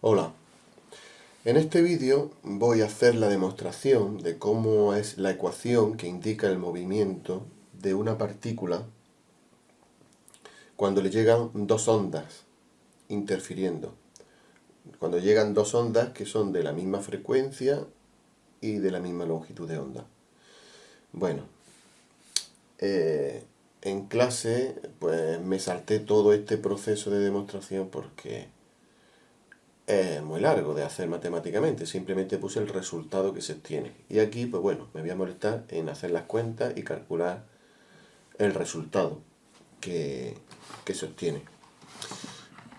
Hola, en este vídeo voy a hacer la demostración de cómo es la ecuación que indica el movimiento de una partícula cuando le llegan dos ondas interfiriendo. Cuando llegan dos ondas que son de la misma frecuencia y de la misma longitud de onda. Bueno, en clase pues me salté todo este proceso de demostración porque es muy largo de hacer matemáticamente, simplemente puse el resultado que se obtiene. Y aquí, pues bueno, me voy a molestar en hacer las cuentas y calcular el resultado que se obtiene.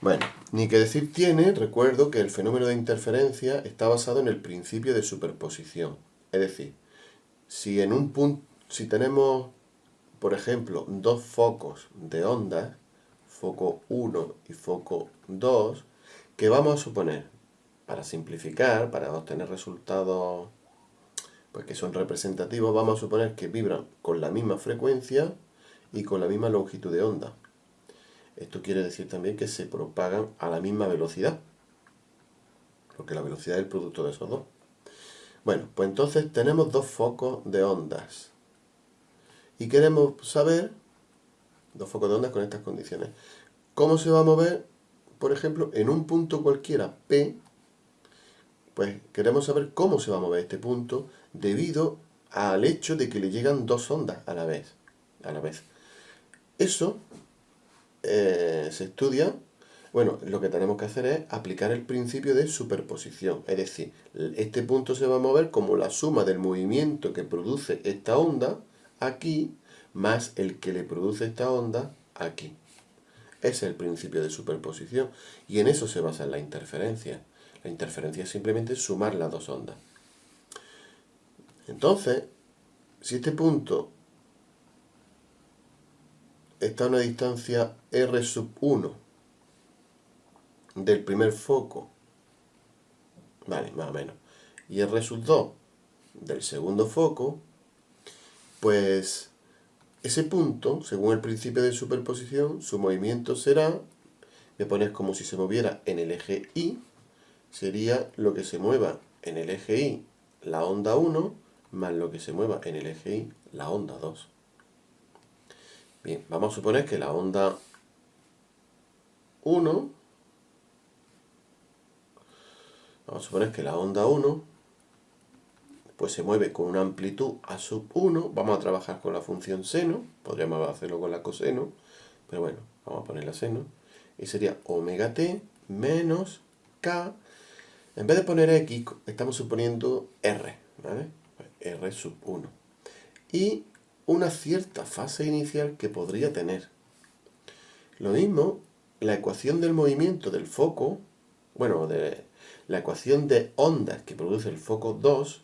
Bueno, ni que decir tiene, recuerdo que el fenómeno de interferencia está basado en el principio de superposición. Es decir, si en un punto, si tenemos, por ejemplo, dos focos de ondas, foco 1 y foco 2, que vamos a suponer, para simplificar, para obtener resultados pues, que son representativos, vamos a suponer que vibran con la misma frecuencia y con la misma longitud de onda. Esto quiere decir también que se propagan a la misma velocidad, porque la velocidad es el producto de esos dos. Bueno, pues entonces tenemos dos focos de ondas y queremos saber, dos focos de ondas con estas condiciones, cómo se va a mover, por ejemplo, en un punto cualquiera P. Pues queremos saber cómo se va a mover este punto debido al hecho de que le llegan dos ondas a la vez. Eso se estudia. Bueno, lo que tenemos que hacer es aplicar el principio de superposición. Es decir, este punto se va a mover como la suma del movimiento que produce esta onda aquí más el que le produce esta onda aquí. Ese es el principio de superposición y en eso se basa la interferencia. La interferencia es simplemente sumar las dos ondas. Entonces, si este punto está a una distancia r sub 1 del primer foco, vale, más o menos, y r sub 2 del segundo foco, pues ese punto, según el principio de superposición, su movimiento será, me pones como si se moviera en el eje Y, sería lo que se mueva en el eje Y la onda 1 más lo que se mueva en el eje Y la onda 2. Bien, vamos a suponer que la onda 1, pues se mueve con una amplitud a sub 1, vamos a trabajar con la función seno, podríamos hacerlo con la coseno, pero bueno, vamos a poner la seno, y sería omega t menos k. En vez de poner x, estamos suponiendo r, ¿vale? R sub 1. Y una cierta fase inicial que podría tener. Lo mismo, la ecuación del movimiento del foco, bueno, de la ecuación de ondas que produce el foco 2,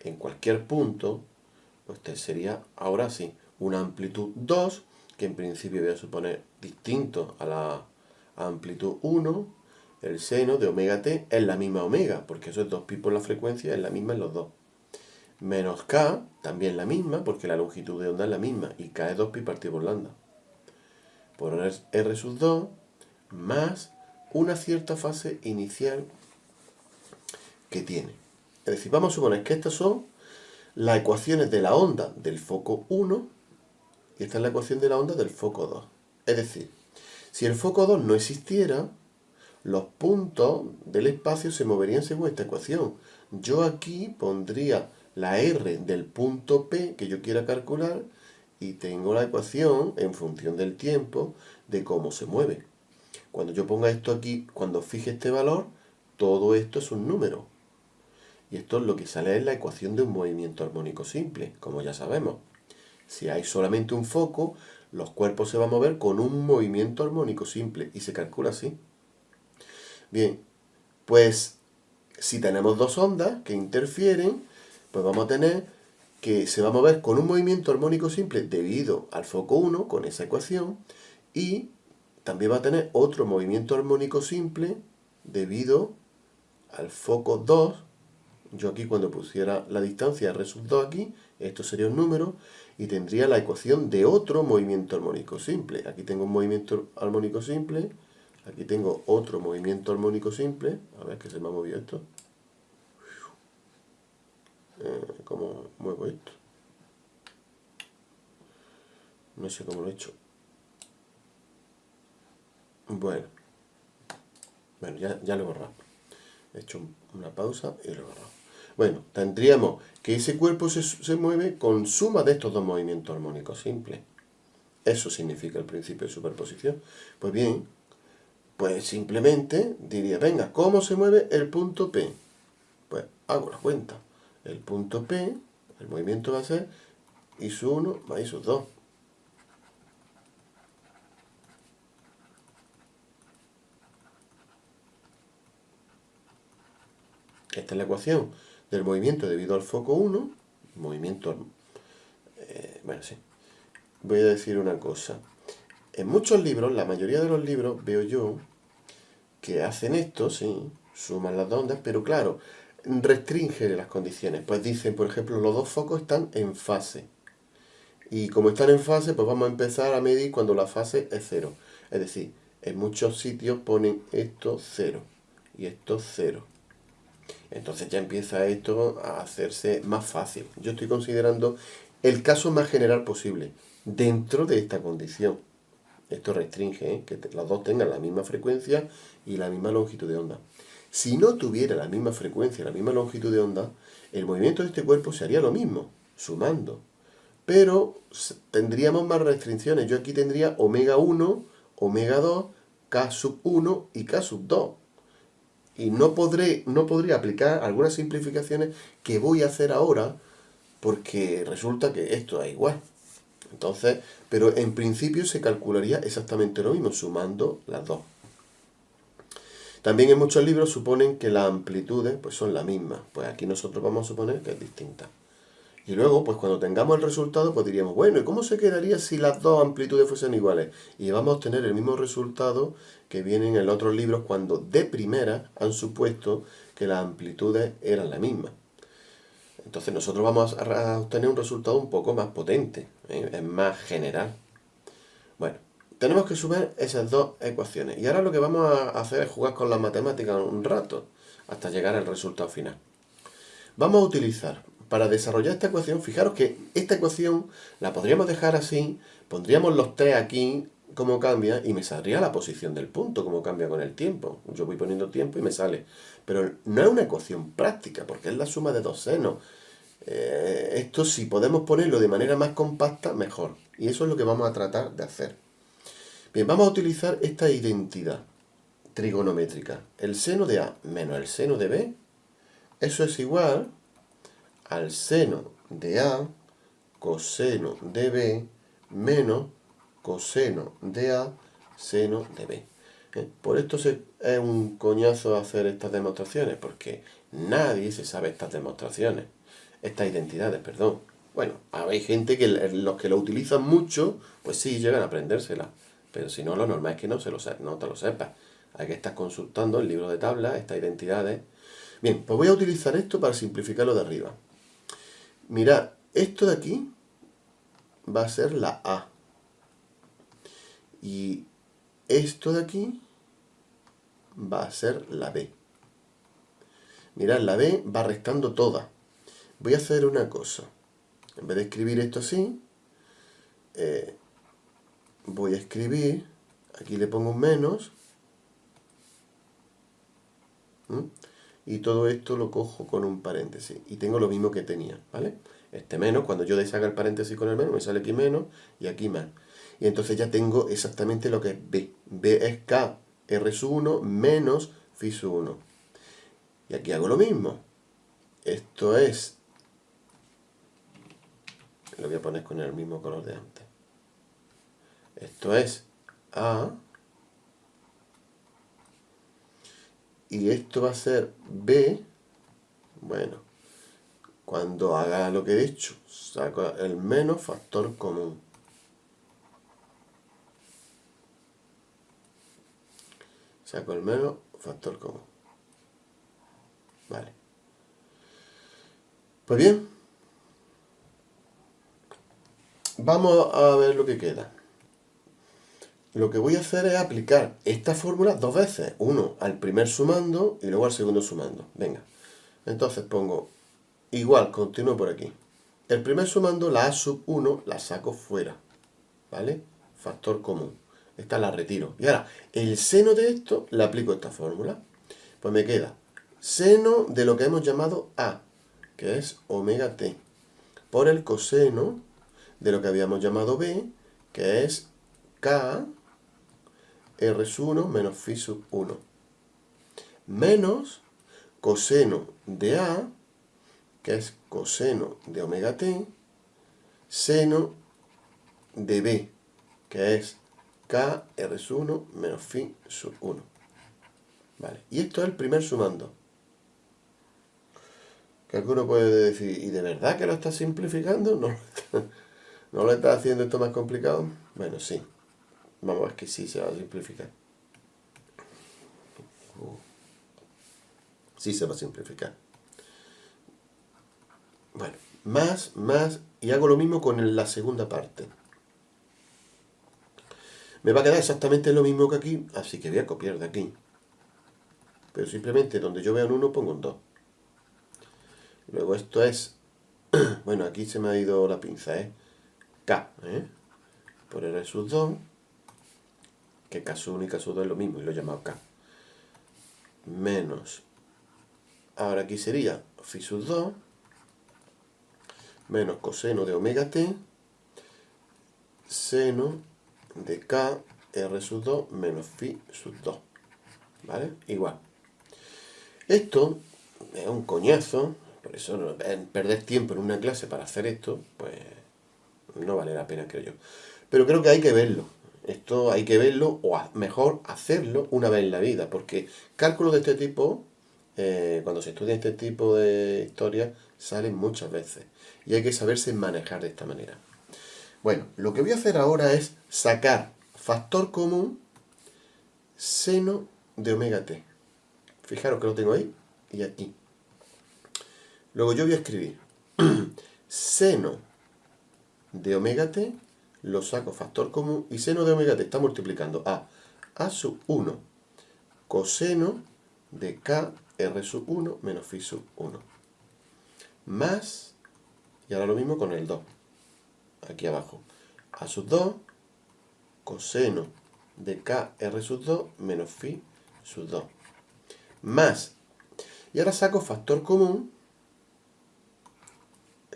en cualquier punto, pues sería, ahora sí, una amplitud 2, que en principio voy a suponer distinto a la amplitud 1, el seno de omega t es la misma omega, porque eso es 2pi por la frecuencia, es la misma en los dos. Menos k, también la misma, porque la longitud de onda es la misma, y k es 2pi partido por lambda. Por r sub 2, más una cierta fase inicial que tiene. Es decir, vamos a suponer que estas son las ecuaciones de la onda del foco 1 y esta es la ecuación de la onda del foco 2. Es decir, si el foco 2 no existiera, los puntos del espacio se moverían según esta ecuación. Yo aquí pondría la R del punto P que yo quiera calcular y tengo la ecuación en función del tiempo de cómo se mueve. Cuando yo ponga esto aquí, cuando fije este valor, todo esto es un número. Y esto es lo que sale en la ecuación de un movimiento armónico simple, como ya sabemos. Si hay solamente un foco, los cuerpos se van a mover con un movimiento armónico simple y se calcula así. Bien, pues si tenemos dos ondas que interfieren, pues vamos a tener que se va a mover con un movimiento armónico simple debido al foco 1 con esa ecuación y también va a tener otro movimiento armónico simple debido al foco 2. Yo aquí cuando pusiera la distancia r sub 2 aquí, esto sería un número y tendría la ecuación de otro movimiento armónico simple. Aquí tengo un movimiento armónico simple, Aquí tengo otro movimiento armónico simple. A ver que se me ha movido esto. ¿Cómo muevo esto? No sé cómo lo he hecho. Bueno, ya lo he borrado. He hecho una pausa y lo he borrado. Bueno, tendríamos que ese cuerpo se mueve con suma de estos dos movimientos armónicos simples. Eso significa el principio de superposición. Pues bien, pues simplemente diría, venga, ¿cómo se mueve el punto P? Pues hago la cuenta. El punto P, el movimiento va a ser I sub 1 más I sub 2. Esta es la ecuación del movimiento debido al foco 1. Movimiento, bueno, sí. Voy a decir una cosa. En muchos libros, la mayoría de los libros, veo yo que hacen esto, sí, suman las dos ondas, pero claro, restringen las condiciones. Pues dicen, por ejemplo, los dos focos están en fase. Y como están en fase, pues vamos a empezar a medir cuando la fase es cero. Es decir, en muchos sitios ponen esto cero y esto cero. Entonces ya empieza esto a hacerse más fácil. Yo estoy considerando el caso más general posible dentro de esta condición. Esto restringe, que los dos tengan la misma frecuencia y la misma longitud de onda. Si no tuviera la misma frecuencia y la misma longitud de onda, el movimiento de este cuerpo se haría lo mismo, sumando. Pero tendríamos más restricciones. Yo aquí tendría omega 1, omega 2, K sub 1 y K sub 2. Y no podría aplicar algunas simplificaciones que voy a hacer ahora porque resulta que esto es igual. Entonces, pero en principio se calcularía exactamente lo mismo, sumando las dos. También en muchos libros suponen que las amplitudes pues son las mismas. Pues aquí nosotros vamos a suponer que es distinta. Y luego, pues cuando tengamos el resultado, pues diríamos, bueno, ¿y cómo se quedaría si las dos amplitudes fuesen iguales? Y vamos a obtener el mismo resultado que vienen en otros libros cuando de primera han supuesto que las amplitudes eran las mismas. Entonces nosotros vamos a obtener un resultado un poco más potente, es más general. Bueno, tenemos que sumar esas dos ecuaciones. Y ahora lo que vamos a hacer es jugar con las matemáticas un rato, hasta llegar al resultado final. Vamos a utilizar, para desarrollar esta ecuación, fijaros que esta ecuación la podríamos dejar así, pondríamos los 3 aquí, cómo cambia, y me saldría la posición del punto, cómo cambia con el tiempo. Yo voy poniendo tiempo y me sale. Pero no es una ecuación práctica, porque es la suma de dos senos. Esto, si podemos ponerlo de manera más compacta, mejor. Y eso es lo que vamos a tratar de hacer. Bien, vamos a utilizar esta identidad trigonométrica. El seno de A menos el seno de B, eso es igual al seno de A coseno de B menos coseno de A seno de B. Por esto es un coñazo hacer estas demostraciones, porque nadie se sabe estas demostraciones, estas identidades, perdón. Bueno, hay gente que los que lo utilizan mucho, pues sí, llegan a aprendérselas, pero si no, lo normal es que no te lo sepas. Hay que estar consultando el libro de tablas, estas identidades. Bien, pues voy a utilizar esto para simplificarlo de arriba. Mirad, esto de aquí va a ser la A. Y esto de aquí va a ser la B. Mirad, la B va restando todas. Voy a hacer una cosa. En vez de escribir esto así, voy a escribir, aquí le pongo un menos, y todo esto lo cojo con un paréntesis. Y tengo lo mismo que tenía, ¿vale? Este menos, cuando yo deshaga el paréntesis con el menos, me sale aquí menos y aquí más. Y entonces ya tengo exactamente lo que es B. B es K R sub 1 menos phi sub 1. Y aquí hago lo mismo. Esto es, lo voy a poner con el mismo color de antes. Esto es A. Y esto va a ser B. Bueno, cuando haga lo que he hecho, saco el menos factor común. Saco el menos factor común. Vale. Pues bien, vamos a ver lo que queda. lo que voy a hacer es aplicar esta fórmula dos veces. Uno al primer sumando y luego al segundo sumando. Venga, entonces pongo igual, continúo por aquí. El primer sumando, la a sub 1, la saco fuera, ¿vale? Factor común. Esta la retiro. Y ahora, el seno de esto, le aplico esta fórmula. Pues me queda seno de lo que hemos llamado a, que es omega t, por el coseno de lo que habíamos llamado b, que es k r sub 1 menos phi sub 1, menos coseno de a, que es coseno de omega t, seno de b, que es k r sub 1 menos phi sub 1. Vale, y esto es el primer sumando. Que alguno puede decir, ¿y de verdad que lo estás simplificando? ¿No lo estás haciendo esto más complicado? Bueno, sí. Vamos a ver que sí se va a simplificar. Sí se va a simplificar. Bueno, más, y hago lo mismo con la segunda parte. Me va a quedar exactamente lo mismo que aquí, así que voy a copiar de aquí. Pero simplemente donde yo veo un 1 pongo un 2. Luego esto es, bueno, aquí se me ha ido la pinza, K, por R sub 2, que K sub 1 y K sub 2 es lo mismo, y lo he llamado K. Menos, ahora aquí sería phi sub 2, menos coseno de omega t, seno de K R sub 2 menos phi sub 2. ¿Vale? Igual. Esto es un coñazo, por eso perder tiempo en una clase para hacer esto, pues no vale la pena, creo yo. Pero creo que hay que verlo. Esto hay que verlo, o mejor hacerlo una vez en la vida, porque cálculos de este tipo, cuando se estudia este tipo de historias, salen muchas veces. Y hay que saberse manejar de esta manera. Bueno, lo que voy a hacer ahora es sacar factor común seno de omega t. Fijaros que lo tengo ahí y aquí. Luego yo voy a escribir seno de omega t, lo saco factor común, y seno de omega t está multiplicando a sub 1 coseno de k r sub 1 menos phi sub 1. Más, y ahora lo mismo con el 2. Aquí abajo. A sub 2 coseno de k r sub 2 menos phi sub 2. Más, y ahora saco factor común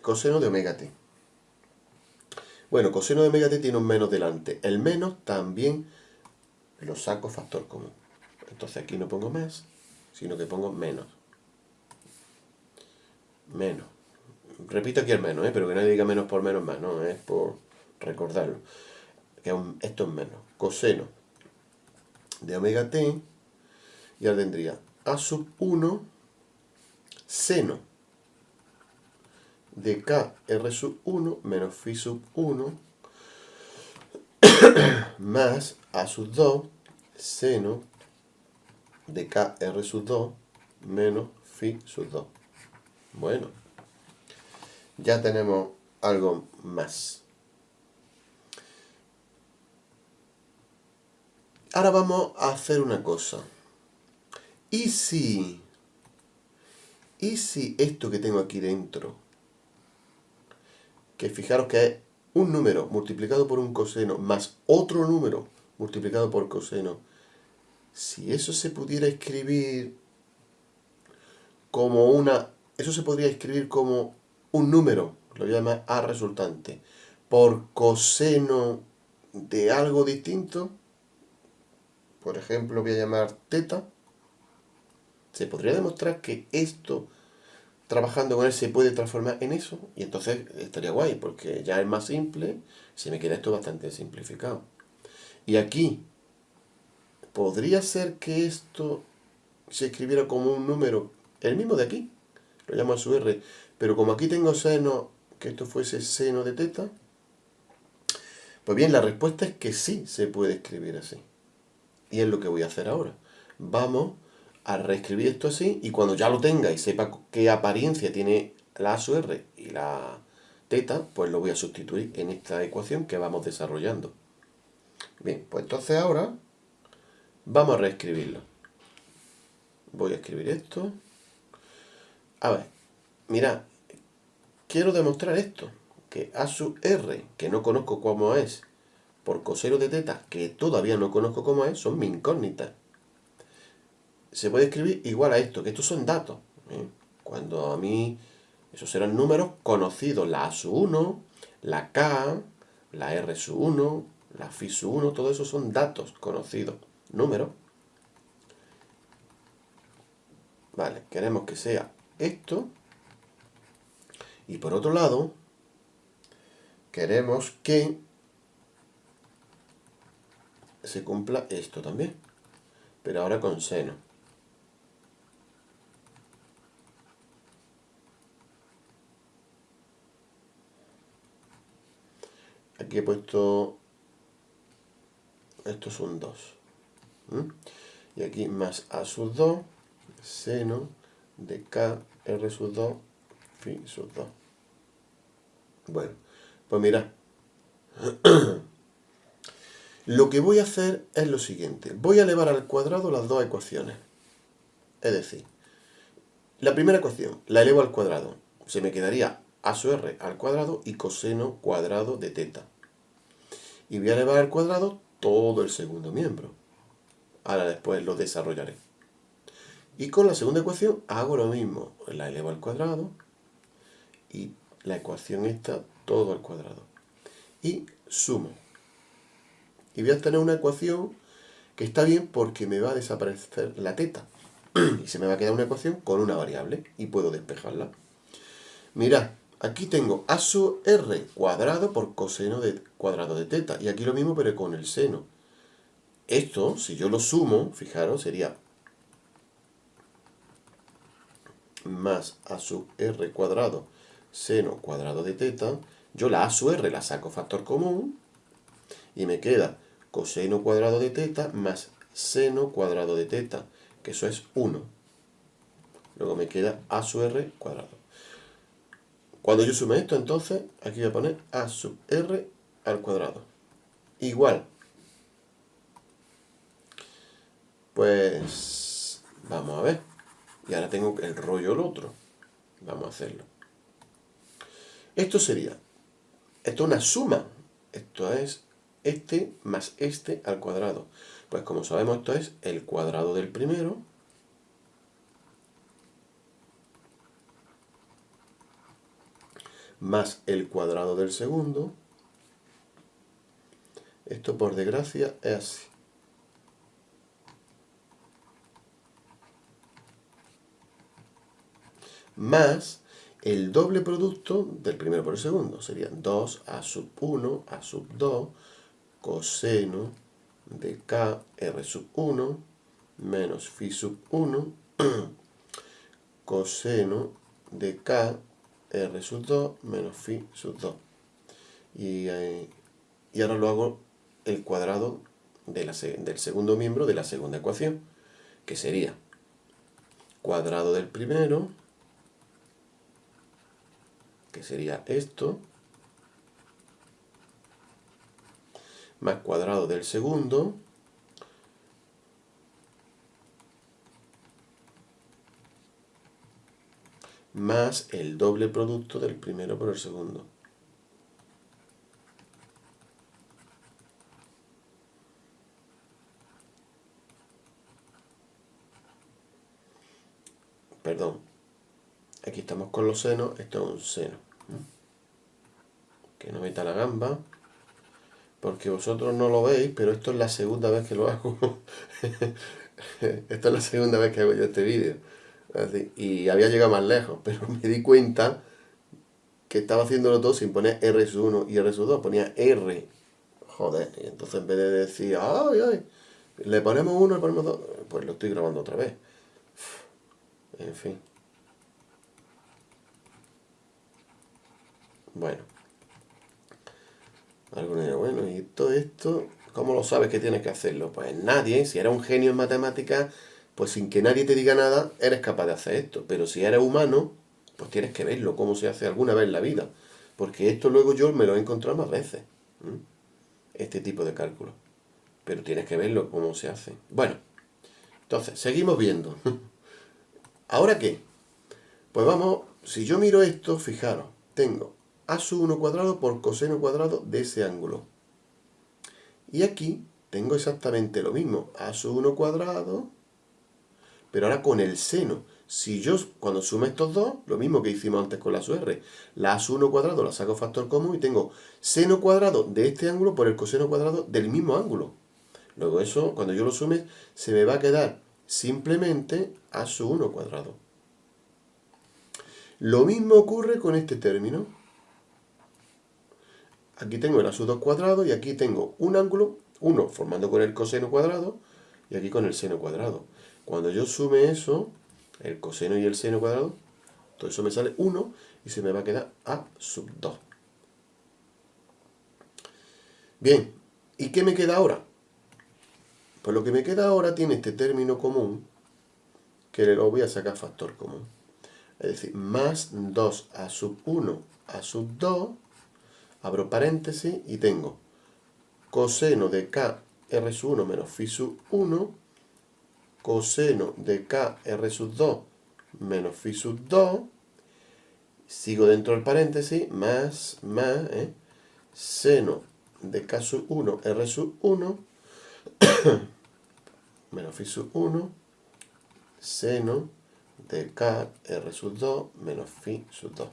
coseno de omega t. Bueno, coseno de omega t tiene un menos delante. El menos también lo saco factor común. Entonces aquí no pongo más, sino que pongo menos. Menos. Repito aquí el menos, pero que nadie diga menos por menos más, no, es por recordarlo. Esto es menos. Coseno de omega t, y ahora tendría a sub 1 seno de k r sub 1 menos phi sub 1 más a sub 2 seno de k r sub 2 menos phi sub 2. Bueno, ya tenemos algo más. Ahora vamos a hacer una cosa. ¿Y si esto que tengo aquí dentro, que fijaros que es un número multiplicado por un coseno más otro número multiplicado por coseno, si eso se pudiera escribir como eso se podría escribir como un número, lo voy a llamar a resultante, por coseno de algo distinto, por ejemplo voy a llamar teta, se podría demostrar que esto, trabajando con él, se puede transformar en eso, y entonces estaría guay, porque ya es más simple, se me queda esto bastante simplificado. Y aquí, podría ser que esto se escribiera como un número, el mismo de aquí, lo llamo a su r, pero como aquí tengo seno, que esto fuese seno de teta, pues bien, la respuesta es que sí se puede escribir así. Y es lo que voy a hacer ahora. Vamos a reescribir esto así, y cuando ya lo tenga y sepa qué apariencia tiene la a sub r y la teta, pues lo voy a sustituir en esta ecuación que vamos desarrollando. Bien, pues entonces ahora vamos a reescribirlo. Voy a escribir esto. A ver, mirad, quiero demostrar esto, que a sub r, que no conozco cómo es, por coseno de teta, que todavía no conozco cómo es, son mi incógnita. Se puede escribir igual a esto, que estos son datos. ¿Eh? Cuando a mí, esos eran números conocidos, la a sub 1, la k, la r sub 1, la phi sub 1, todo eso son datos conocidos, números. Vale, queremos que sea esto. Y por otro lado, queremos que se cumpla esto también, pero ahora con seno. Aquí he puesto, estos son 2. Y aquí más a sub 2, seno de k, r sub 2, phi sub 2. Bueno, pues mirad. Lo que voy a hacer es lo siguiente. Voy a elevar al cuadrado las dos ecuaciones. Es decir, la primera ecuación la elevo al cuadrado. Se me quedaría a sub r al cuadrado y coseno cuadrado de teta. Y voy a elevar al cuadrado todo el segundo miembro. Ahora después lo desarrollaré. Y con la segunda ecuación hago lo mismo. La elevo al cuadrado y la ecuación está todo al cuadrado. Y sumo. Y voy a tener una ecuación que está bien porque me va a desaparecer la teta. Y se me va a quedar una ecuación con una variable y puedo despejarla. Mirad, aquí tengo a sub r cuadrado por coseno de cuadrado de teta. Y aquí lo mismo pero con el seno. Esto, si yo lo sumo, fijaros, sería más a sub r cuadrado seno cuadrado de teta. Yo la a sub r la saco factor común y me queda coseno cuadrado de teta más seno cuadrado de teta, que eso es 1. Luego me queda a sub r cuadrado. Cuando yo sume esto, entonces, aquí voy a poner a sub r al cuadrado. Igual. Pues vamos a ver. Y ahora tengo el rollo el otro. Vamos a hacerlo. Esto sería, esto es una suma. Esto es este más este al cuadrado. Pues como sabemos, esto es el cuadrado del primero más el cuadrado del segundo. Esto, por desgracia, es así. Más el doble producto del primero por el segundo. Serían 2 a sub 1 a sub 2 coseno de k r sub 1 menos phi sub 1 coseno de k r sub 2 menos phi sub 2. Y ahora lo hago el cuadrado del segundo miembro de la segunda ecuación, que sería cuadrado del primero, que sería esto, más cuadrado del segundo, más el doble producto del primero por el segundo. Perdón, aquí estamos con los senos, esto es un seno. Que no meta la gamba, porque vosotros no lo veis, pero esto es la segunda vez que lo hago. Esto es la segunda vez que hago yo este vídeo. Y había llegado más lejos, pero me di cuenta que estaba haciéndolo todo sin poner R1 y R2, ponía R. Joder, y entonces en vez de decir, ay, ay, le ponemos uno, le ponemos dos, pues lo estoy grabando otra vez. En fin. Bueno. Alguno dirá, bueno, y todo esto, ¿cómo lo sabes que tienes que hacerlo? Pues nadie, si eres un genio en matemáticas, pues sin que nadie te diga nada, eres capaz de hacer esto. Pero si eres humano, pues tienes que verlo, cómo se hace alguna vez en la vida. Porque esto luego yo me lo he encontrado más veces. Este tipo de cálculo. pero tienes que verlo cómo se hace. Bueno, entonces, seguimos viendo. ¿Ahora qué? Pues vamos, si yo miro esto, fijaros, tengo a sub 1 cuadrado por coseno cuadrado de ese ángulo. Y aquí tengo exactamente lo mismo, a sub 1 cuadrado, pero ahora con el seno. Si yo, cuando sumo estos dos, lo mismo que hicimos antes con la sub r, la a sub 1 cuadrado la saco factor común y tengo seno cuadrado de este ángulo por el coseno cuadrado del mismo ángulo. Luego eso, cuando yo lo sume, se me va a quedar simplemente a sub 1 cuadrado. Lo mismo ocurre con este término. Aquí tengo el a sub 2 cuadrado y aquí tengo un ángulo, uno formando con el coseno cuadrado y aquí con el seno cuadrado. Cuando yo sume eso, el coseno y el seno cuadrado, todo eso me sale 1 y se me va a quedar a sub 2. Bien, ¿y qué me queda ahora? Pues lo que me queda ahora tiene este término común que lo voy a sacar factor común. Es decir, más 2 a sub 1 a sub 2, abro paréntesis y tengo coseno de k r sub 1 menos phi sub 1, coseno de k r sub 2 menos phi sub 2, sigo dentro del paréntesis, más, seno de k sub 1 r sub 1 menos phi sub 1, seno de k r sub 2 menos phi sub 2.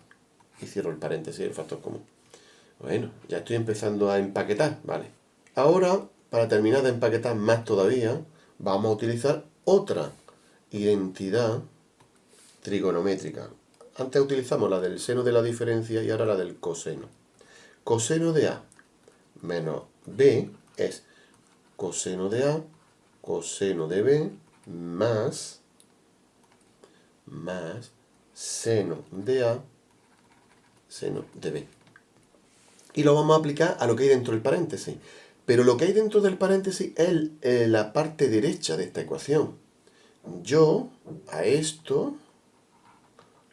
Y cierro el paréntesis del factor común. Bueno, ya estoy empezando a empaquetar, ¿vale? Ahora, para terminar de empaquetar más todavía, vamos a utilizar otra identidad trigonométrica. Antes utilizamos la del seno de la diferencia y ahora la del coseno. Coseno de A menos B es coseno de A, coseno de B, más seno de A, seno de B. Y lo vamos a aplicar a lo que hay dentro del paréntesis. Pero lo que hay dentro del paréntesis es la parte derecha de esta ecuación. Yo a esto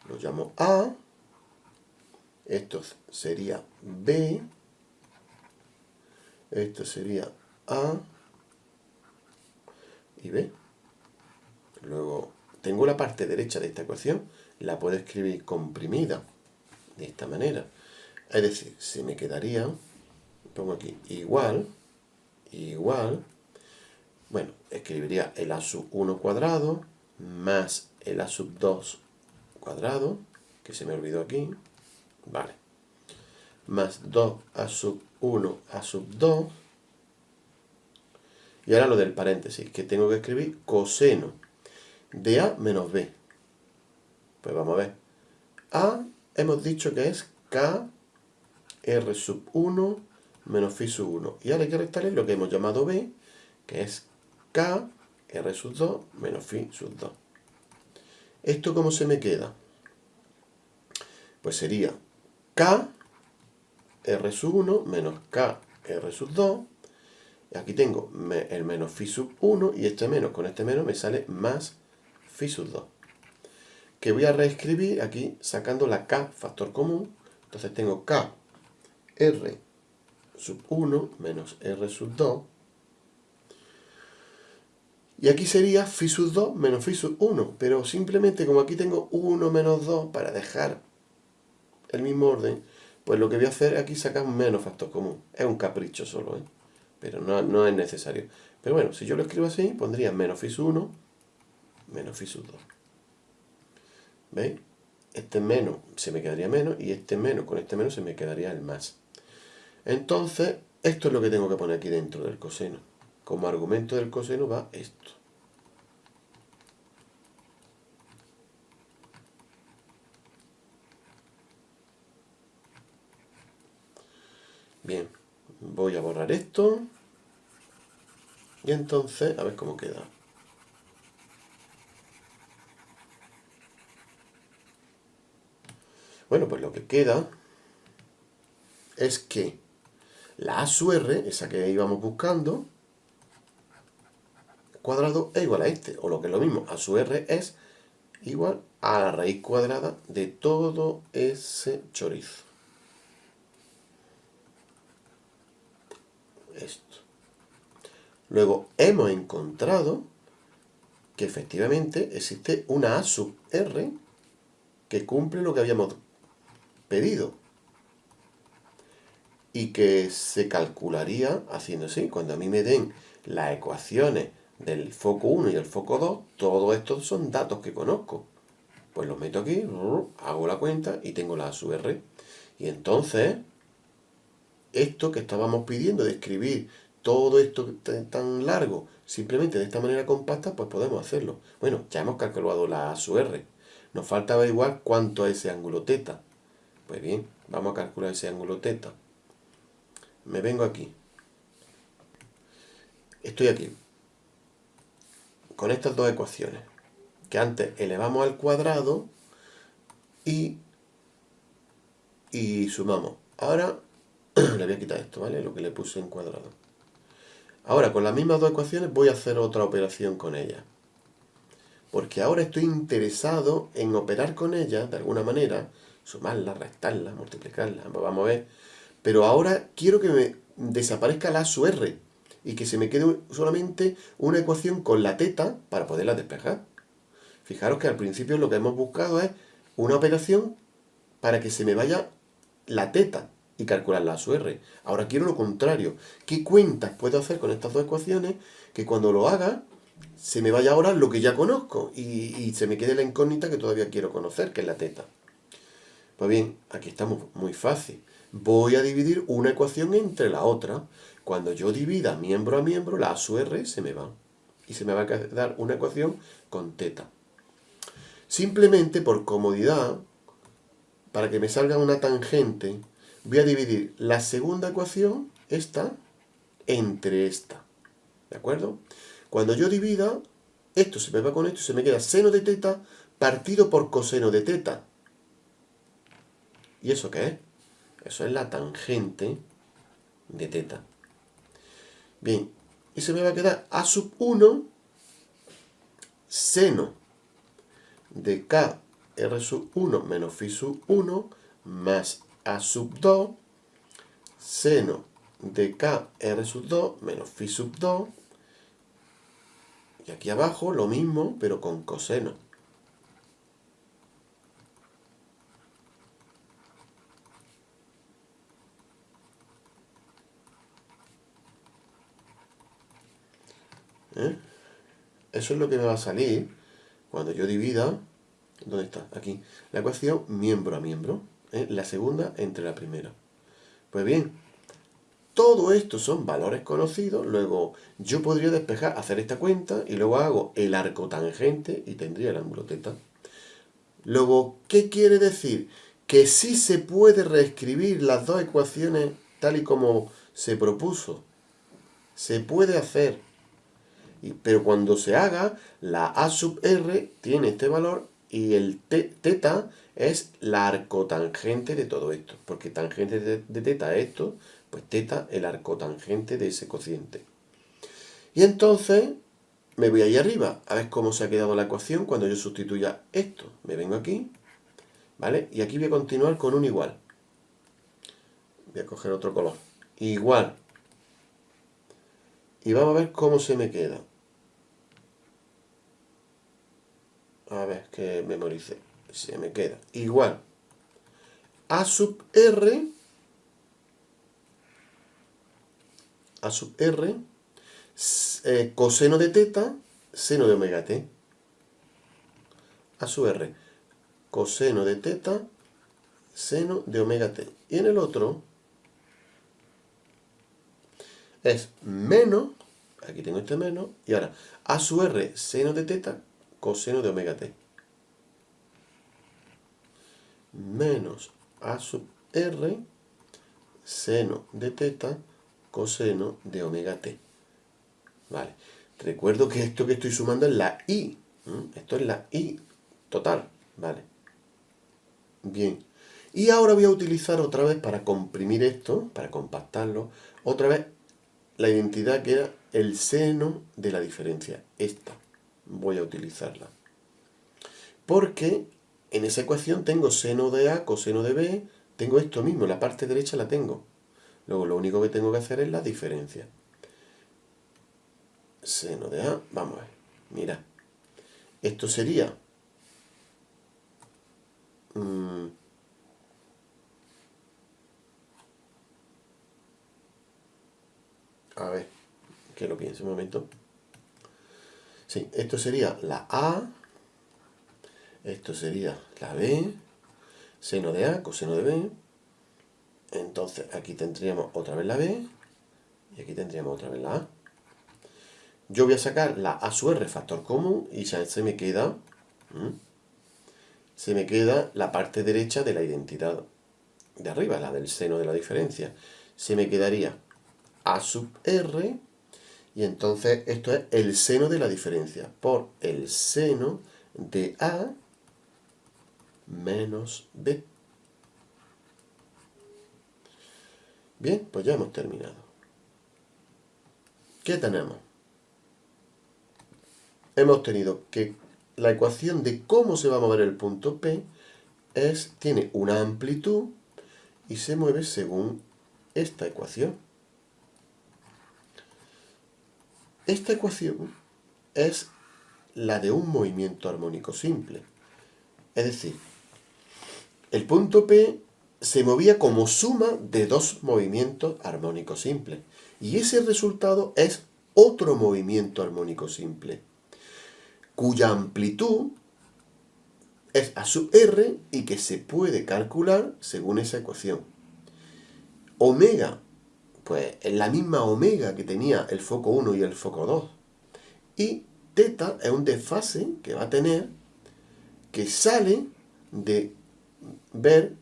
lo llamo A, esto sería B, esto sería A y B. Luego tengo la parte derecha de esta ecuación, la puedo escribir comprimida de esta manera. Es decir, se me quedaría, pongo aquí igual, bueno, escribiría el a sub 1 cuadrado más el a sub 2 cuadrado, que se me olvidó aquí, vale, más 2 a sub 1 a sub 2, y ahora lo del paréntesis, que tengo que escribir coseno de A menos B. Pues vamos a ver. A hemos dicho que es K R sub 1 menos phi sub 1. Y ahora hay que restarle lo que hemos llamado B, que es K R sub 2 menos phi sub 2. ¿Esto cómo se me queda? Pues sería K R sub 1 menos K R sub 2. Aquí tengo el menos phi sub 1 y este menos con este menos me sale más phi sub 2. Que voy a reescribir aquí sacando la K factor común. Entonces tengo K R sub 1 menos R sub 2. Y aquí sería phi sub 2 menos phi sub 1. Pero simplemente como aquí tengo 1 menos 2 para dejar el mismo orden, pues lo que voy a hacer aquí es sacar un menos factor común. Es un capricho solo, pero no es necesario. Pero bueno, si yo lo escribo así, pondría menos phi sub 1 menos phi sub 2. ¿Veis? Este menos se me quedaría menos y este menos con este menos se me quedaría el más. Entonces, esto es lo que tengo que poner aquí dentro del coseno. Como argumento del coseno va esto. Bien, voy a borrar esto. Y entonces, a ver cómo queda. Bueno, pues lo que queda es que la a sub r, esa que íbamos buscando, cuadrado es igual a este. O lo que es lo mismo, a sub r es igual a la raíz cuadrada de todo ese chorizo. Esto. Luego hemos encontrado que efectivamente existe una A sub R que cumple lo que habíamos pedido y que se calcularía haciendo así. Cuando a mí me den las ecuaciones del foco 1 y el foco 2, todos estos son datos que conozco. Pues los meto aquí, hago la cuenta y tengo la A sub R. Y entonces, esto que estábamos pidiendo de escribir todo esto tan largo, simplemente de esta manera compacta, pues podemos hacerlo. Bueno, ya hemos calculado la A sub R. Nos falta averiguar cuánto es ese ángulo teta. Pues bien, vamos a calcular ese ángulo teta. Me vengo aquí. Estoy aquí. Con estas dos ecuaciones. Que antes elevamos al cuadrado y sumamos. Ahora le voy a quitar esto, ¿vale? Lo que le puse en cuadrado. Ahora, con las mismas dos ecuaciones voy a hacer otra operación con ellas. Porque ahora estoy interesado en operar con ellas, de alguna manera, sumarlas, restarlas, multiplicarlas, vamos a ver. Pero ahora quiero que me desaparezca la A sub R y que se me quede solamente una ecuación con la teta para poderla despejar. Fijaros que al principio lo que hemos buscado es una operación para que se me vaya la teta y calcular la A sub R. Ahora quiero lo contrario. ¿Qué cuentas puedo hacer con estas dos ecuaciones? Que cuando lo haga, se me vaya ahora lo que ya conozco y se me quede la incógnita que todavía quiero conocer, que es la teta. Pues bien, aquí estamos muy fácil. Voy a dividir una ecuación entre la otra. Cuando yo divida miembro a miembro, la A sub R se me va. Y se me va a quedar una ecuación con teta. Simplemente por comodidad, para que me salga una tangente, voy a dividir la segunda ecuación, esta, entre esta. ¿De acuerdo? Cuando yo divida, esto se me va con esto y se me queda seno de teta partido por coseno de teta. ¿Y eso qué es? Eso es la tangente de teta. Bien, y se me va a quedar a sub 1 seno de k r sub 1 menos phi sub 1 más a sub 2 seno de k r sub 2 menos phi sub 2. Y aquí abajo lo mismo, pero con coseno. ¿Eh? Eso es lo que me va a salir cuando yo divida. ¿Dónde está? Aquí. La ecuación miembro a miembro. La segunda entre la primera. Pues bien, todo esto son valores conocidos. Luego yo podría despejar, hacer esta cuenta y luego hago el arco tangente y tendría el ángulo teta. Luego, ¿qué quiere decir? Que sí se puede reescribir las dos ecuaciones tal y como se propuso. Se puede hacer. Pero cuando se haga, la A sub R tiene este valor y el teta es la arcotangente de todo esto. Porque tangente de teta es esto, pues teta el arcotangente de ese cociente. Y entonces me voy ahí arriba a ver cómo se ha quedado la ecuación cuando yo sustituya esto. Me vengo aquí, ¿vale? Y aquí voy a continuar con un igual. Voy a coger otro color. Igual. Y vamos a ver cómo se me queda. A ver, que memorice. Se me queda igual. A sub R. A sub R. Coseno de teta. Seno de omega t. A sub R. Coseno de teta. Seno de omega t. Y en el otro es menos. Aquí tengo este menos. Y ahora A sub R. Seno de teta. Coseno de omega t. Menos A sub R. Seno de teta. Coseno de omega t. Vale. Recuerdo que esto que estoy sumando es la i. Esto es la i total. Vale. Bien. Y ahora voy a utilizar otra vez para comprimir esto, para compactarlo, otra vez la identidad que era el seno de la diferencia. Esta. Voy a utilizarla. Porque en esa ecuación tengo seno de A, coseno de B, tengo esto mismo, la parte derecha la tengo. Luego lo único que tengo que hacer es la diferencia. seno de A, vamos a ver, mira, esto sería, a ver, que lo piense un momento. Sí, esto sería la A, esto sería la B, seno de A, coseno de B. Entonces aquí tendríamos otra vez la B y aquí tendríamos otra vez la A. Yo voy a sacar la A sub R factor común y ya se me queda la parte derecha de la identidad de arriba, la del seno de la diferencia. Se me quedaría A sub R y entonces esto es el seno de la diferencia por el seno de A menos B. Bien, pues ya hemos terminado. ¿Qué tenemos? Hemos tenido que la ecuación de cómo se va a mover el punto P tiene una amplitud y se mueve según esta ecuación. Esta ecuación es la de un movimiento armónico simple. Es decir, el punto P se movía como suma de dos movimientos armónicos simples. Y ese resultado es otro movimiento armónico simple, cuya amplitud es A sub R y que se puede calcular según esa ecuación. Omega, pues es la misma omega que tenía el foco 1 y el foco 2. Y teta es un desfase que va a tener que sale de ver,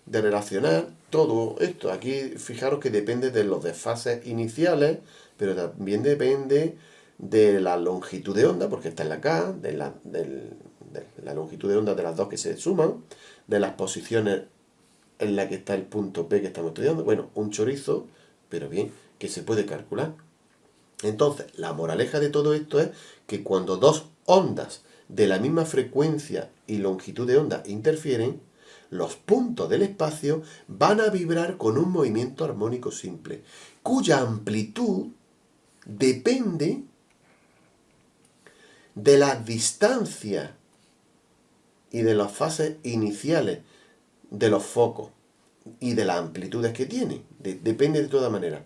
de relacionar todo esto. Aquí fijaros que depende de los desfases iniciales, pero también depende de la longitud de onda, porque esta es la K, de la longitud de onda de las dos que se suman, de las posiciones en las que está el punto P que estamos estudiando. Bueno, un chorizo, pero bien, que se puede calcular. Entonces, la moraleja de todo esto es que cuando dos ondas de la misma frecuencia y longitud de onda interfieren, los puntos del espacio van a vibrar con un movimiento armónico simple, cuya amplitud depende de las distancias y de las fases iniciales de los focos y de las amplitudes que tiene. Depende de todas maneras.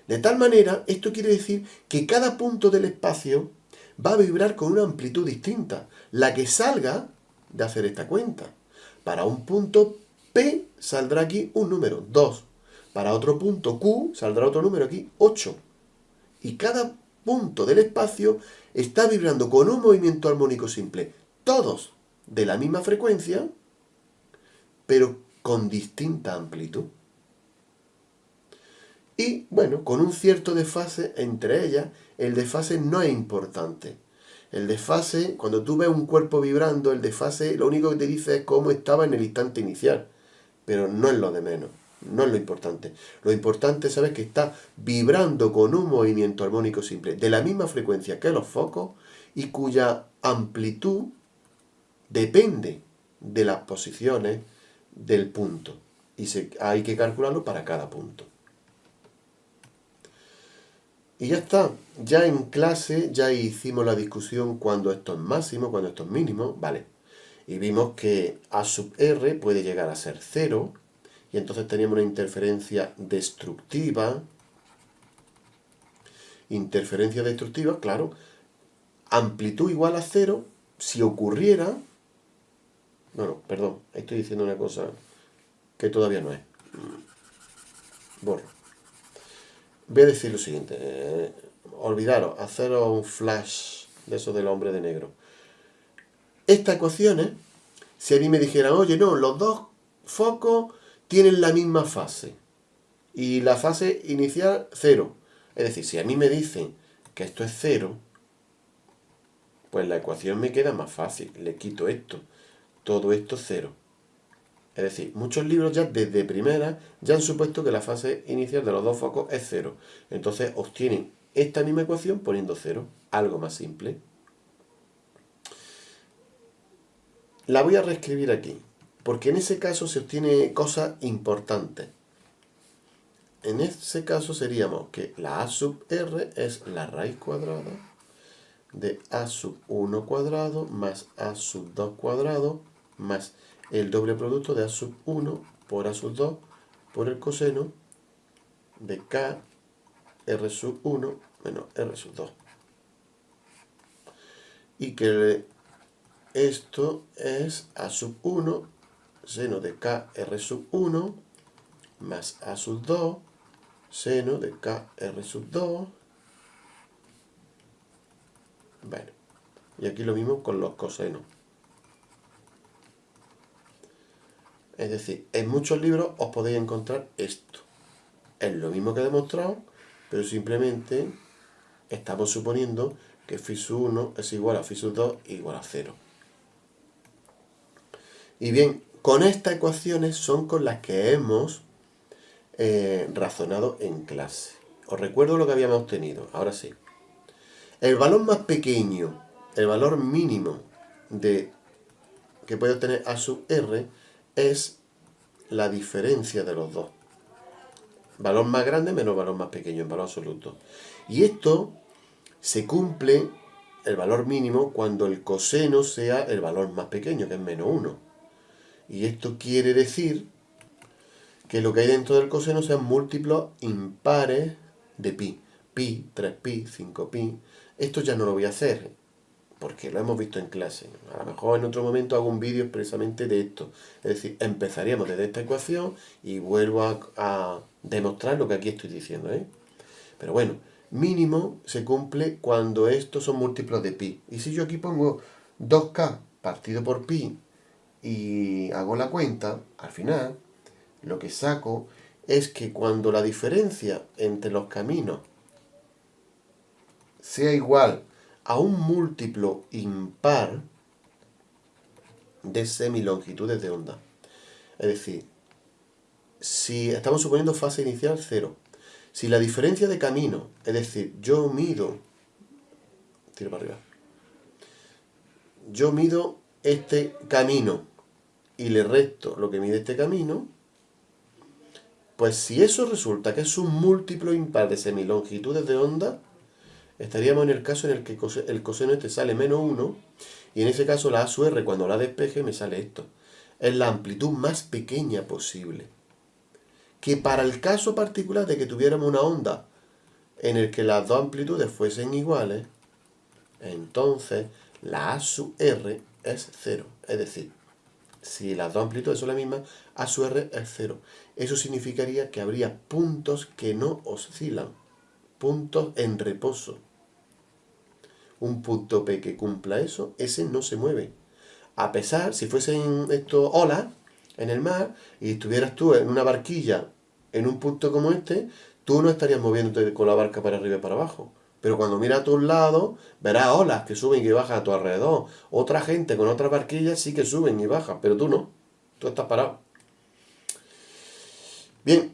De tal manera, esto quiere decir que cada punto del espacio va a vibrar con una amplitud distinta, la que salga de hacer esta cuenta. Para un punto P saldrá aquí un número, 2. Para otro punto Q saldrá otro número aquí, 8. Y cada punto del espacio está vibrando con un movimiento armónico simple, todos de la misma frecuencia, pero con distinta amplitud. Y bueno, con un cierto desfase entre ellas, el desfase no es importante. El desfase, cuando tú ves un cuerpo vibrando, el desfase lo único que te dice es cómo estaba en el instante inicial. Pero no es lo de menos, no es lo importante. Lo importante es saber que está vibrando con un movimiento armónico simple de la misma frecuencia que los focos y cuya amplitud depende de las posiciones del punto. Y hay que calcularlo para cada punto. Y ya está, ya en clase ya hicimos la discusión cuando esto es máximo, cuando esto es mínimo, vale. Y vimos que A sub R puede llegar a ser 0, y entonces teníamos una interferencia destructiva. Interferencia destructiva, claro, amplitud igual a 0, si ocurriera... Bueno, perdón, estoy diciendo una cosa que todavía no es. Borro. Voy a decir lo siguiente, olvidaros, haceros un flash de eso del hombre de negro. Estas ecuaciones, si a mí me dijeran, oye, no, los dos focos tienen la misma fase y la fase inicial 0. Es decir, si a mí me dicen que esto es 0, pues la ecuación me queda más fácil, le quito esto, todo esto 0. Es decir, muchos libros ya desde primera ya han supuesto que la fase inicial de los dos focos es 0. Entonces obtienen esta misma ecuación poniendo 0, algo más simple. La voy a reescribir aquí, porque en ese caso se obtiene cosas importantes. En ese caso seríamos que la A sub R es la raíz cuadrada de a sub 1 cuadrado más a sub 2 cuadrado más el doble producto de a sub 1 por a sub 2 por el coseno de k r sub 1 menos r sub 2. Y que esto es a sub 1 seno de k r sub 1 más a sub 2 seno de k r sub 2. Bueno, y aquí lo mismo con los cosenos. Es decir, en muchos libros os podéis encontrar esto. Es lo mismo que he demostrado, pero simplemente estamos suponiendo que phi sub 1 es igual a phi sub 2 igual a 0. Y bien, con estas ecuaciones son con las que hemos razonado en clase. Os recuerdo lo que habíamos obtenido, ahora sí. El valor más pequeño, el valor mínimo que puede obtener a sub r es la diferencia de los dos. Valor más grande menos valor más pequeño en valor absoluto. Y esto se cumple, el valor mínimo, cuando el coseno sea el valor más pequeño, que es menos 1. Y esto quiere decir que lo que hay dentro del coseno sean múltiplos impares de pi. Pi, 3pi, 5pi. Esto ya no lo voy a hacer, porque lo hemos visto en clase. A lo mejor en otro momento hago un vídeo expresamente de esto. Es decir, empezaríamos desde esta ecuación y vuelvo a demostrar lo que aquí estoy diciendo, ¿eh? Pero bueno, mínimo se cumple cuando estos son múltiplos de pi. Y si yo aquí pongo 2k partido por pi y hago la cuenta, al final lo que saco es que cuando la diferencia entre los caminos sea igual a un múltiplo impar de semilongitudes de onda. Es decir, si estamos suponiendo fase inicial 0, si la diferencia de camino, es decir, yo mido este camino y le resto lo que mide este camino, pues si eso resulta que es un múltiplo impar de semilongitudes de onda, estaríamos en el caso en el que el coseno este sale menos 1, y en ese caso la a sub r, cuando la despeje, me sale esto. Es la amplitud más pequeña posible. Que para el caso particular de que tuviéramos una onda en el que las dos amplitudes fuesen iguales, entonces la a sub r es 0. Es decir, si las dos amplitudes son las mismas, a sub r es 0. Eso significaría que habría puntos que no oscilan, puntos en reposo. Un punto P que cumpla eso, ese no se mueve. A pesar, si fuesen estos olas en el mar y estuvieras tú en una barquilla en un punto como este, tú no estarías moviéndote con la barca para arriba y para abajo. Pero cuando miras a tus lados, verás olas que suben y bajan a tu alrededor. Otra gente con otras barquillas sí que suben y bajan, pero tú no. Tú estás parado. Bien,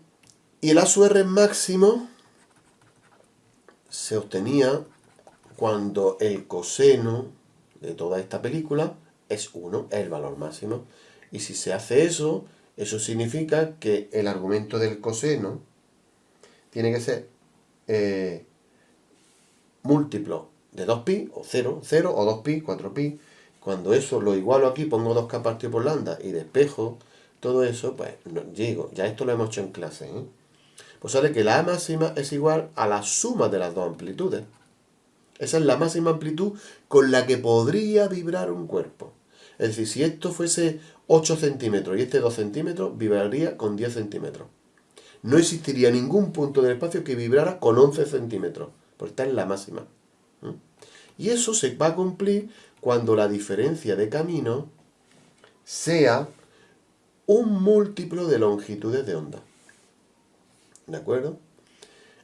y el a sub r máximo se obtenía cuando el coseno de toda esta película es 1, es el valor máximo. Y si se hace eso, eso significa que el argumento del coseno tiene que ser múltiplo de 2pi, o 0, 0, o 2pi, 4pi. Cuando eso lo igualo aquí, pongo 2k partido por lambda y despejo todo eso, pues no, digo, ya esto lo hemos hecho en clase, ¿eh? Pues sale que la a máxima es igual a la suma de las dos amplitudes. Esa es la máxima amplitud con la que podría vibrar un cuerpo. Es decir, si esto fuese 8 centímetros y este 2 centímetros, vibraría con 10 centímetros. No existiría ningún punto del espacio que vibrara con 11 centímetros, porque esta es la máxima. Y eso se va a cumplir cuando la diferencia de camino sea un múltiplo de longitudes de onda. ¿De acuerdo?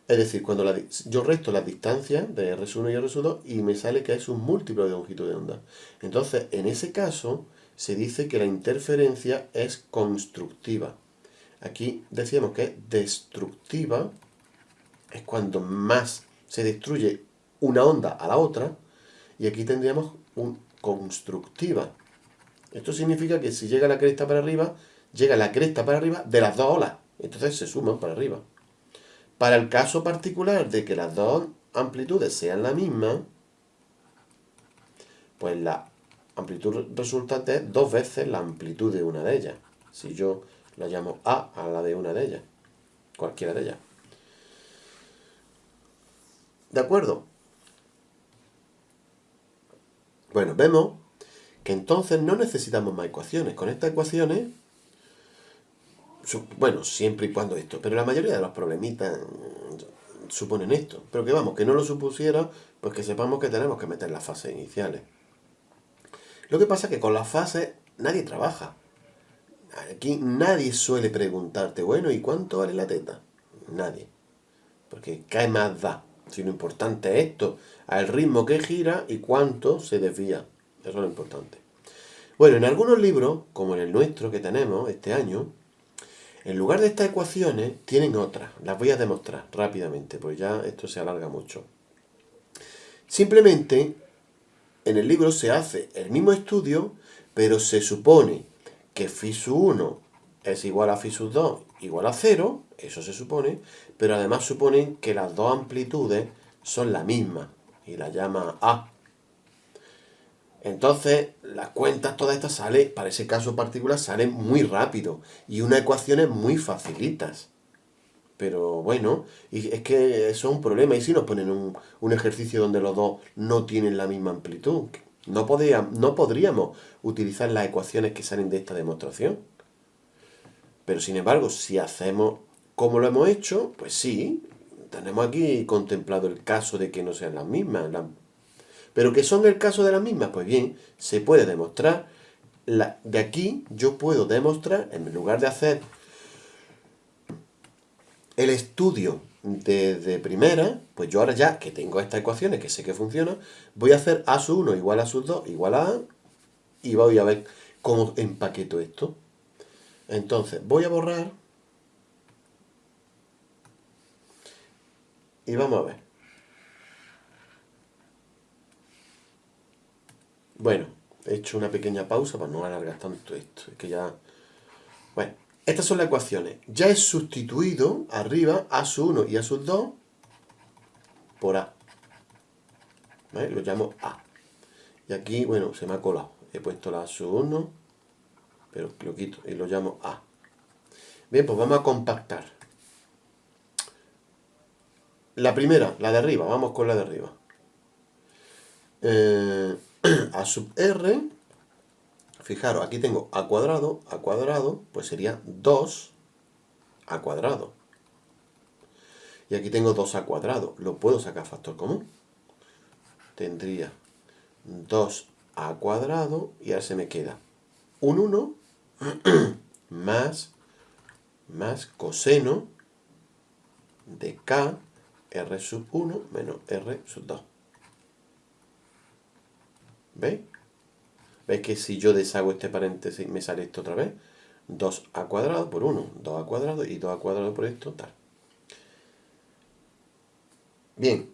Es decir, cuando yo resto las distancias de R1 y R2 y me sale que es un múltiplo de longitud de onda. Entonces, en ese caso, se dice que la interferencia es constructiva. Aquí decíamos que es destructiva, es cuando más se destruye una onda a la otra, y aquí tendríamos un constructiva. Esto significa que si llega la cresta para arriba, llega la cresta para arriba de las dos olas. Entonces se suman para arriba. Para el caso particular de que las dos amplitudes sean la misma, pues la amplitud resultante es 2 veces la amplitud de una de ellas. Si yo la llamo A la de una de ellas, cualquiera de ellas. ¿De acuerdo? Bueno, vemos que entonces no necesitamos más ecuaciones. Con estas ecuaciones, bueno, siempre y cuando esto, pero la mayoría de los problemitas suponen esto. Pero que vamos, que no lo supusiera, pues que sepamos que tenemos que meter las fases iniciales. Lo que pasa es que con las fases nadie trabaja. Aquí nadie suele preguntarte, bueno, ¿y cuánto vale la teta? Nadie. Porque ¿qué más da? Si lo importante es esto, al ritmo que gira y cuánto se desvía. Eso es lo importante. Bueno, en algunos libros, como en el nuestro que tenemos este año, en lugar de estas ecuaciones, tienen otras. Las voy a demostrar rápidamente, pues ya esto se alarga mucho. Simplemente, en el libro se hace el mismo estudio, pero se supone que phi sub 1 es igual a phi sub 2 igual a 0, eso se supone, pero además suponen que las dos amplitudes son la misma, y la llama A. Entonces, las cuentas todas estas salen, para ese caso particular, salen muy rápido, y unas ecuaciones muy facilitas. Pero bueno, y es que eso es un problema. ¿Y si nos ponen un ejercicio donde los dos no tienen la misma amplitud? No podríamos utilizar las ecuaciones que salen de esta demostración. Pero sin embargo, si hacemos como lo hemos hecho, pues sí, tenemos aquí contemplado el caso de que no sean las mismas. Pero que son el caso de las mismas, pues bien, se puede demostrar. De aquí yo puedo demostrar, en lugar de hacer el estudio de primera, pues yo ahora ya que tengo estas ecuaciones, que sé que funcionan, voy a hacer A sub 1 igual a sub 2 igual a A, y voy a ver cómo empaqueto esto. Entonces, voy a borrar, y vamos a ver. Bueno, he hecho una pequeña pausa para no alargar tanto esto. Es que ya... Bueno, estas son las ecuaciones. Ya he sustituido arriba A sub 1 y A sub 2 por A. ¿Vale? Lo llamo A. Y aquí, bueno, se me ha colado. He puesto la A sub 1, pero lo quito y lo llamo A. Bien, pues vamos a compactar. La primera, la de arriba. Vamos con la de arriba. A sub R... Fijaros, aquí tengo a cuadrado, pues sería 2a cuadrado. Y aquí tengo 2a cuadrado. Lo puedo sacar factor común. Tendría 2a cuadrado y ahora se me queda un 1 más coseno de k r sub 1 menos r sub 2. ¿Veis? ¿Veis que si yo deshago este paréntesis me sale esto otra vez? 2a cuadrado por 1, 2a cuadrado y 2a cuadrado por esto, tal. Bien.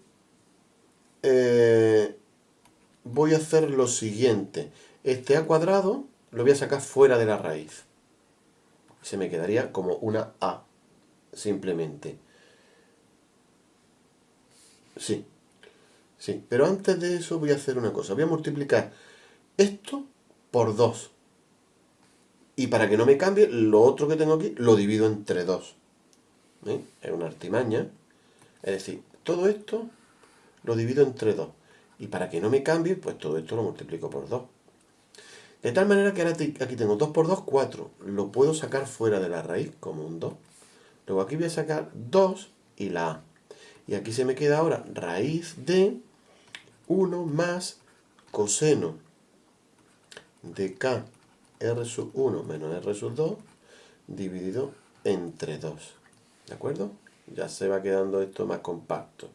Voy a hacer lo siguiente. Este a cuadrado lo voy a sacar fuera de la raíz. Se me quedaría como una a, simplemente. Sí, sí. Pero antes de eso voy a hacer una cosa. Voy a multiplicar esto por 2. Y para que no me cambie, lo otro que tengo aquí lo divido entre 2. Es una artimaña. Es decir, todo esto lo divido entre 2. Y para que no me cambie, pues todo esto lo multiplico por 2. De tal manera que ahora aquí tengo 2 por 2, 4. Lo puedo sacar fuera de la raíz como un 2. Luego aquí voy a sacar 2 y la a. Y aquí se me queda ahora raíz de 1 más coseno de k r sub 1 menos r sub 2 dividido entre 2. ¿De acuerdo? Ya se va quedando esto más compacto.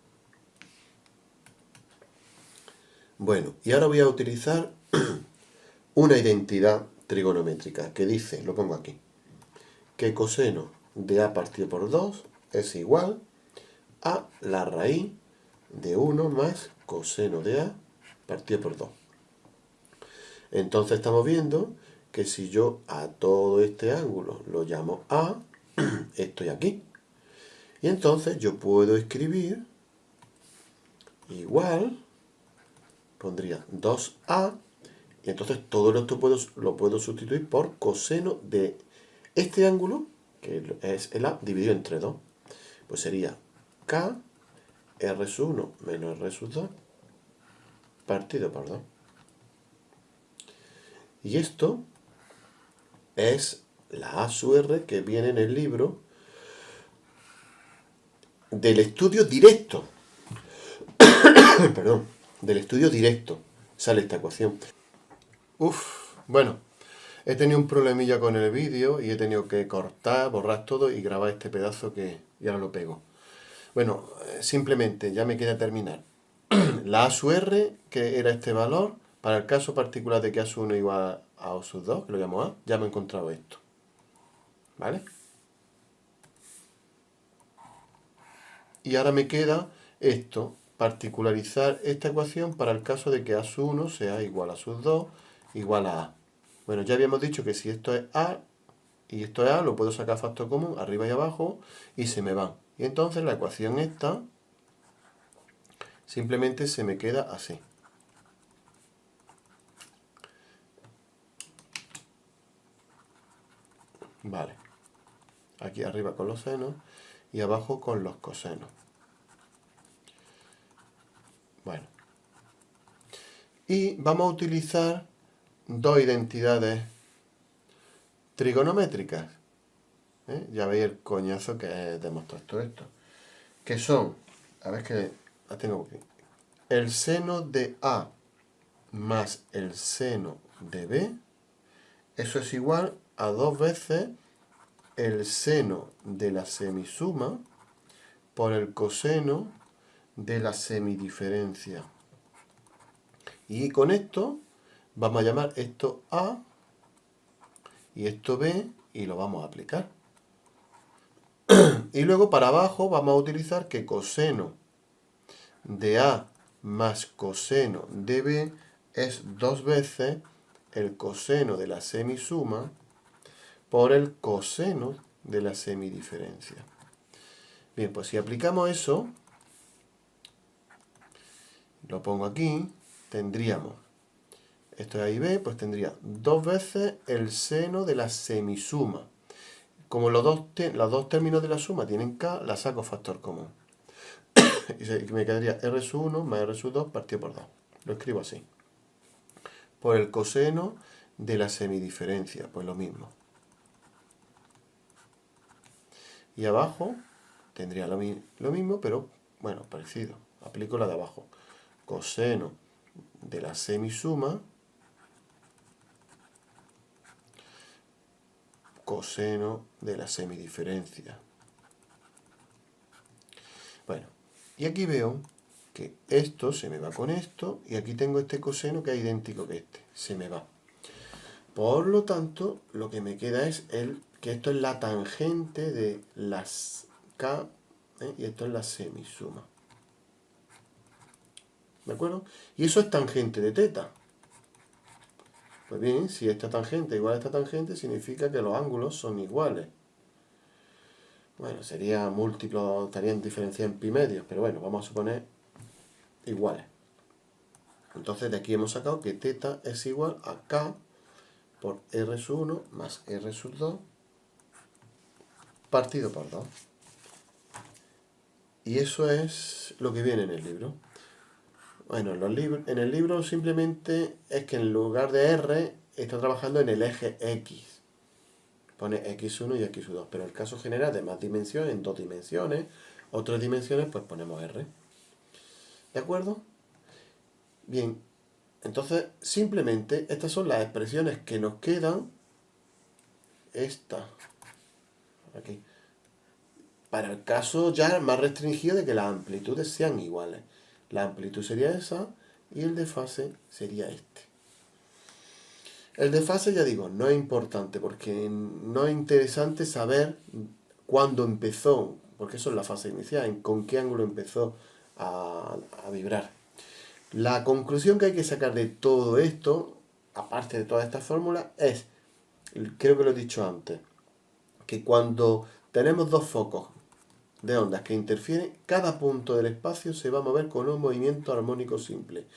Bueno, y ahora voy a utilizar una identidad trigonométrica que dice, lo pongo aquí, que coseno de a partido por 2 es igual a la raíz de 1 más coseno de a partido por 2. Entonces estamos viendo que si yo a todo este ángulo lo llamo a, estoy aquí. Y entonces yo puedo escribir igual pondría 2a, y entonces todo esto lo puedo sustituir por coseno de este ángulo, que es el a, dividido entre 2. Pues sería k r sub 1 menos r sub 2 partido por 2. Y esto es la a sub r que viene en el libro del estudio directo. Perdón, del estudio directo sale esta ecuación. Bueno, he tenido un problemilla con el vídeo y he tenido que cortar, borrar todo y grabar este pedazo que ya lo pego. Bueno, simplemente ya me queda terminar. La a sub r, que era este valor, para el caso particular de que a sub 1 igual a o sub 2, que lo llamo a, ya me he encontrado esto. ¿Vale? Y ahora me queda esto, particularizar esta ecuación para el caso de que a sub 1 sea igual a sub 2, igual a a. Bueno, ya habíamos dicho que si esto es a y esto es a, lo puedo sacar factor común arriba y abajo y se me van. Y entonces la ecuación esta simplemente se me queda así. Vale. Aquí arriba con los senos y abajo con los cosenos. Bueno. Y vamos a utilizar dos identidades trigonométricas. Ya veis el coñazo que es demostrar todo esto. Que son, a ver que la tengo aquí. El seno de A más el seno de B, eso es igual a 2 veces el seno de la semisuma por el coseno de la semidiferencia. Y con esto vamos a llamar esto A y esto B y lo vamos a aplicar. Y luego para abajo vamos a utilizar que coseno de A más coseno de B es 2 veces el coseno de la semisuma por el coseno de la semidiferencia. Bien, pues si aplicamos eso, lo pongo aquí, tendríamos, esto es A y B, pues tendría 2 veces el seno de la semisuma. Como los dos términos de la suma tienen k, la saco factor común. Y me quedaría r sub 1 más r sub 2 partido por 2. Lo escribo así. Por el coseno de la semidiferencia, pues lo mismo. Y abajo tendría lo mismo, pero bueno, parecido. Aplico la de abajo. Coseno de la semisuma, coseno de la semidiferencia. Bueno, y aquí veo que esto se me va con esto, y aquí tengo este coseno que es idéntico que este, se me va. Por lo tanto, lo que me queda es que esto es la tangente de las k, y esto es la semisuma. ¿De acuerdo? Y eso es tangente de teta. Pues bien, si esta tangente es igual a esta tangente, significa que los ángulos son iguales. Bueno, sería múltiplo, estarían diferenciados en pi medios, pero bueno, vamos a suponer iguales. Entonces de aquí hemos sacado que teta es igual a k por r sub 1 más r sub 2 partido por 2. Y eso es lo que viene en el libro. Bueno, en el libro simplemente es que en lugar de r está trabajando en el eje x. Pone x1 y x2, pero el caso general de más dimensiones, en 2 dimensiones o 3 dimensiones, pues ponemos r. ¿De acuerdo? Bien, entonces simplemente estas son las expresiones que nos quedan. Esta, aquí, para el caso ya más restringido de que las amplitudes sean iguales. La amplitud sería esa y el desfase sería este. El desfase, ya digo, no es importante porque no es interesante saber cuándo empezó, porque eso es la fase inicial, con qué ángulo empezó a vibrar. La conclusión que hay que sacar de todo esto, aparte de todas estas fórmulas, es, creo que lo he dicho antes, que cuando tenemos dos focos de ondas que interfieren, cada punto del espacio se va a mover con un movimiento armónico simple.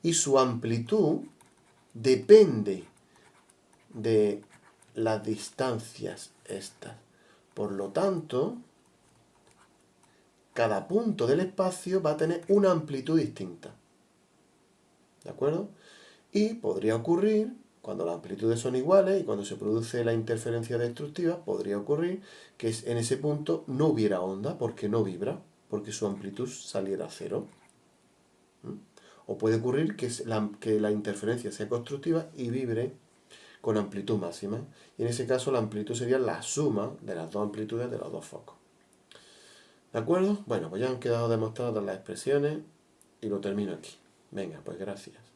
y su amplitud depende de las distancias estas. Por lo tanto, cada punto del espacio va a tener una amplitud distinta. ¿De acuerdo? Y podría ocurrir, cuando las amplitudes son iguales y cuando se produce la interferencia destructiva, podría ocurrir que en ese punto no hubiera onda porque no vibra, porque su amplitud saliera a cero. O puede ocurrir que la interferencia sea constructiva y vibre con amplitud máxima. Y en ese caso la amplitud sería la suma de las dos amplitudes de los dos focos. ¿De acuerdo? Bueno, pues ya han quedado demostradas las expresiones y lo termino aquí. Venga, pues gracias.